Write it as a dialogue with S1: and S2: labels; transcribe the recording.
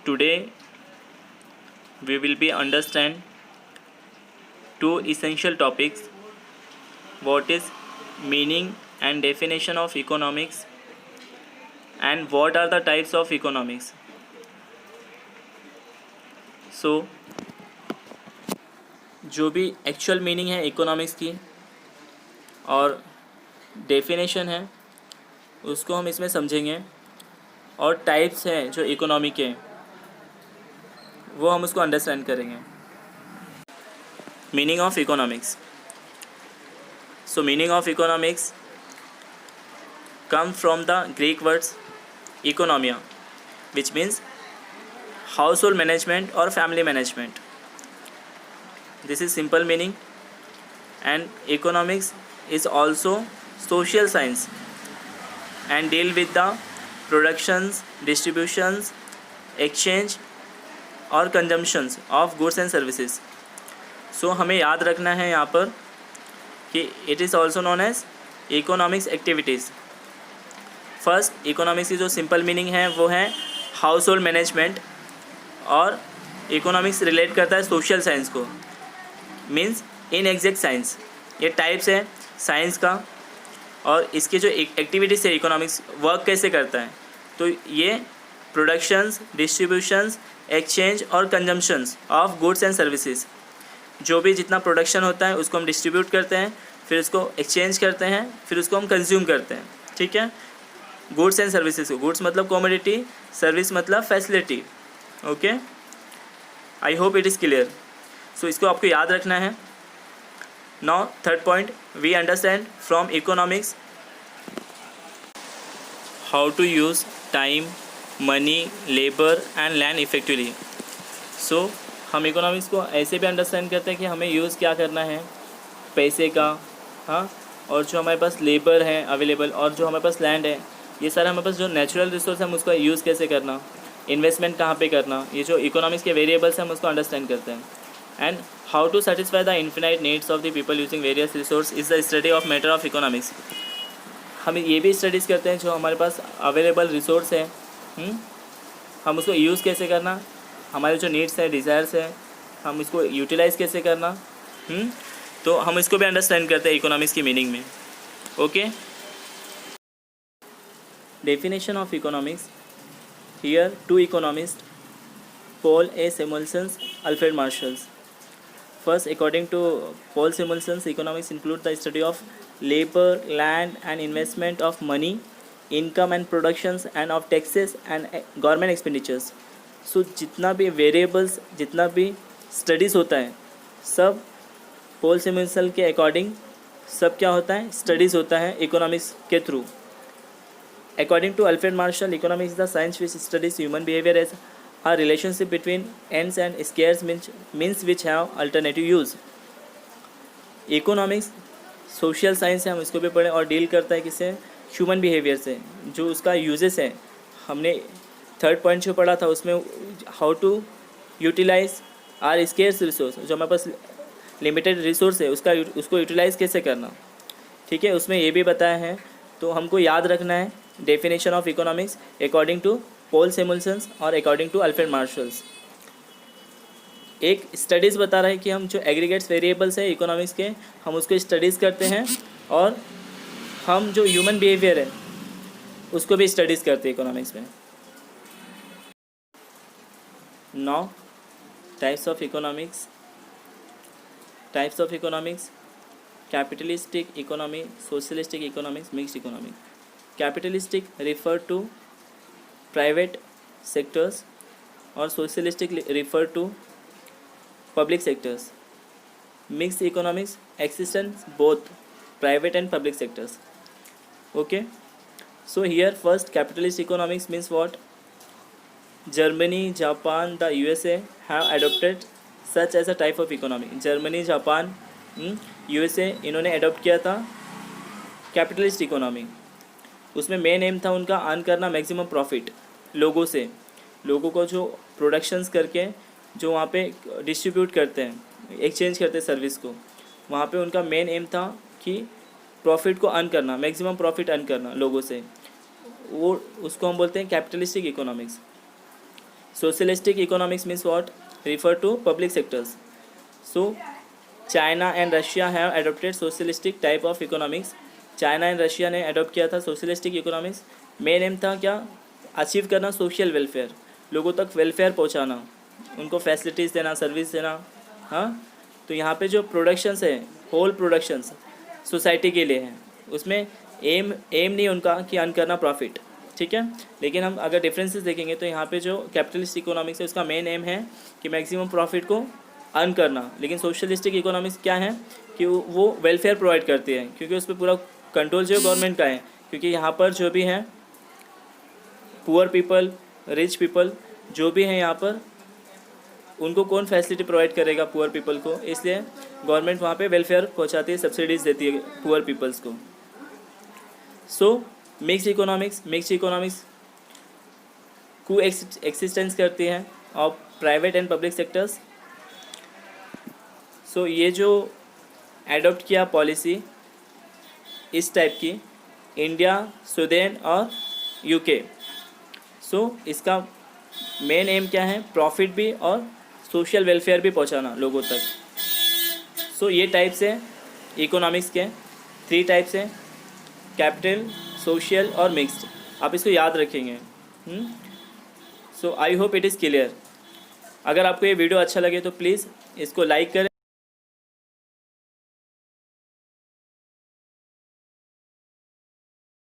S1: Today we will be understand two essential topics. What is meaning and definition of economics, and what are the types of economics. So जो भी actual meaning है economics की और definition है उसको हम इसमें समझेंगे, और टाइप्स हैं जो इकोनॉमी के वो हम उसको अंडरस्टैंड करेंगे. Meaning of economics. So meaning of economics come from the Greek words economia, which means household management or family management. This is simple meaning. And economics is also social science and deal with the productions, distributions, exchange और consumptions of goods and services. So हमें याद रखना है यहाँ पर कि it is also known as economics activities. First, economics की जो सिंपल मीनिंग है वो है हाउस होल्ड मैनेजमेंट, और इकोनॉमिक्स रिलेट करता है सोशल साइंस को, मीन्स इन एग्जैक्ट साइंस. ये टाइप्स है साइंस का, और इसके जो एक्टिविटीज़ है इकोनॉमिक्स वर्क कैसे करता है, तो ये प्रोडक्शंस, डिस्ट्रीब्यूशंस, एक्सचेंज और consumptions of goods and services. जो भी जितना प्रोडक्शन होता है उसको हम डिस्ट्रीब्यूट करते हैं, फिर उसको एक्सचेंज करते हैं, फिर उसको हम कंज्यूम करते हैं. ठीक है. गुड्स एंड सर्विसेज को, गुड्स मतलब कमोडिटी, सर्विस मतलब facility. Okay, I hope it is clear. So इसको आपको याद रखना है. Now third point, we understand from economics how to use time, money, labour and land effectively. So हम economics को ऐसे भी अंडरस्टैंड करते हैं कि हमें यूज़ क्या करना है पैसे का, हाँ, और जो हमारे पास लेबर है अवेलेबल, और जो हमारे पास लैंड है, ये सारा हमारे पास जो नेचुरल रिसोर्स है हम उसका यूज़ कैसे करना, इन्वेस्टमेंट कहाँ पे करना, ये जो इकोनॉमिक्स के वेरिएबल्स हैं हम उसको अंडरस्टैंड करते हैं. And how to satisfy the infinite needs of the people using various resource is the study of matter of economics. हम ये भी स्टडीज़ करते हैं जो हमारे पास अवेलेबल रिसोर्स है, हम उसको यूज़ कैसे करना, हमारे जो नीड्स है, डिज़ायर्स है, हम इसको यूटिलाइज़ कैसे करना. तो हम इसको भी अंडरस्टैंड करते हैं इकोनॉमिक्स की मीनिंग में. Okay. Definition of economics. Here two economist, Paul A Samuelson, Alfred Marshalls. First, according to Paul Samuelson, economics include the study of labour, land and investment of money, income and productions and of taxes and government expenditures. So जितना भी variables, जितना भी studies होता है, सब Paul सैमुएल्सन के according सब क्या होता है, स्टडीज़ होता है इकोनॉमिक्स के through. According to Alfred Marshall, economics the science which studies human behaviour as a relationship between ends and scarce means which have alternative use. Economics social science है, हम इसको भी पढ़ें, और डील करता है किससे, ह्यूमन बिहेवियर से, जो उसका यूजेस है. हमने थर्ड पॉइंट जो पढ़ा था उसमें how to utilise our scarce resource, जो हमारे पास लिमिटेड रिसोर्स है उसको यूटिलाइज़ कैसे करना. ठीक है, उसमें ये भी बताया है. तो हमको याद रखना है definition of economics according to Paul Samuelson और अकॉर्डिंग टू अल्फ्रेड मार्शल्स. एक स्टडीज़ बता रहा है कि हम जो एग्रीगेट्स वेरिएबल्स है इकोनॉमिक्स के, हम उसको स्टडीज़ करते हैं, और हम जो ह्यूमन बिहेवियर है उसको भी स्टडीज़ करते हैं इकोनॉमिक्स में. Now types of economics. Types of economics: capitalistic economy, socialistic economics, mixed economy. Capitalistic refer to private sectors or socialistic refer to public sectors. Mixed economics existence both private and public sectors. Okay, so here first, capitalist economics means what? Germany, Japan, the USA have adopted such as a type of economy. Germany, Japan, USA इन्होंने adopt किया था capitalist economy. उसमें main M था उनका earn करना maximum profit लोगों से, लोगों को जो प्रोडक्शंस करके जो वहाँ पे डिस्ट्रीब्यूट करते हैं, एक्सचेंज करते हैं सर्विस को, वहाँ पे उनका मेन एम था कि प्रॉफिट को अर्न करना, मैक्सिमम प्रॉफिट अर्न करना लोगों से. वो उसको हम बोलते हैं capitalistic economics. Socialistic economics means what? Refer to public sectors. So China and Russia have adopted socialistic type of economics. China and Russia ने अडोप्ट किया था सोशलिस्टिक इकोनॉमिक्स. मेन एम था क्या? अचीव करना सोशल वेलफेयर, लोगों तक welfare पहुंचाना, उनको फैसिलिटीज़ देना, सर्विस देना. हाँ, तो यहाँ पे जो प्रोडक्शंस है, होल प्रोडक्शंस सोसाइटी के लिए हैं, उसमें एम नहीं उनका कि अर्न करना प्रॉफिट. ठीक है, लेकिन हम अगर डिफरेंसेस देखेंगे तो यहाँ पे जो कैपिटलिस्ट इकोनॉमिक्स है उसका मेन एम है कि मैक्सिमम प्रॉफिट को अर्न करना. लेकिन सोशलिस्टिक इकोनॉमिक्स क्या है कि वो वेलफेयर प्रोवाइड करती है, क्योंकि उस पर पूरा कंट्रोल जो गवर्नमेंट का है. क्योंकि यहाँ पर जो भी हैं पुअर पीपल, रिच पीपल जो भी हैं यहाँ पर, उनको कौन फैसिलिटी प्रोवाइड करेगा? पुअर पीपल को. इसलिए गवर्नमेंट वहाँ पे वेलफेयर पहुँचाती है, सब्सिडीज़ देती है पुअर पीपल्स को. सो मिक्स इकोनॉमिक्स को एक्सिस्टेंस करती है of private and public sectors. So ये जो एडॉप्ट किया पॉलिसी इस टाइप की, इंडिया, स्वीडन और यूके. सो इसका मेन एम क्या है? प्रॉफिट भी और सोशल वेलफेयर भी पहुंचाना लोगों तक. सो ये टाइप्स है इकोनॉमिक्स के, 3 टाइप्स हैं, कैपिटल, सोशल और मिक्स्ड. आप इसको याद रखेंगे. So I hope it is clear. अगर आपको ये वीडियो अच्छा लगे तो प्लीज़ इसको लाइक करें.